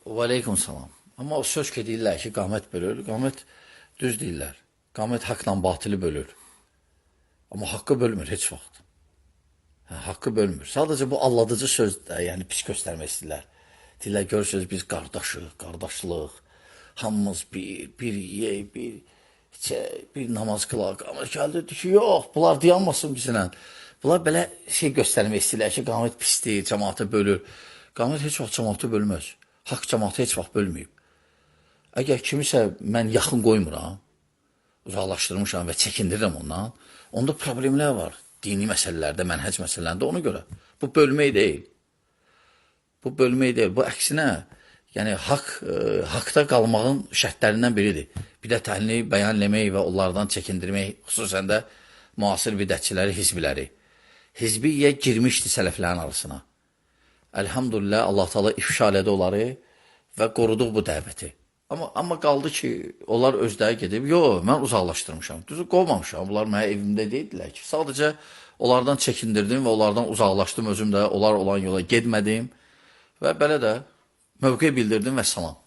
Və aleykum salam. Amma o söz ki deyirlər ki, qamət bölür. Qamət düz deyirlər. Qamət haqla batılı bölür. Amma haqqı bölmür heç vaxt. Haqqı bölmür. Sadəcə bu aldadıcı sözdür, yəni pis göstərmək istəyirlər. Deyirlər, görürsünüz biz qardaşıq, qardaşlıq, hamımız bir yey, bir namaz qılaq. Amma gəldi ki, yox, bunlar dayanmasın bizlə. Bunlar belə şey göstərmək istəyirlər ki, qamət pisdir, cəmaatı bölür. Qamət heç vaxt cəmaatı bölməz. Haqq cəmaatı heç vaxt bölməyib. Əgər kimisə mən yaxın qoymuram, uzaqlaşdırmışam və çəkindirirəm ondan, onda problemlər var. Dini məsələlərdə, mənhəc məsələlərində ona görə. Bu bölmək deyil. Bu bölmək deyil. Bu əksinə, yəni haqda qalmağın şərtlərindən biridir. Bidətəlini bəyan eləmək və onlardan çəkindirmək, xüsusən də müasir bidətçiləri, hizbiləri. Hizbiyyə girmişdi sələflərin arasına. Əlhamdülillah, Allah Teala ifşa elədi onları və qoruduq bu dəvəti. Amma qaldı ki, onlar özləri gedib, yox, mən uzaqlaşdırmışam. Düzü, qovmamışam, bunlar mənə evimdə deyildilər ki, sadəcə onlardan çəkindirdim və onlardan uzaqlaşdım özüm də, onlar olan yola getmədim və belə də mövqe bildirdim və salam.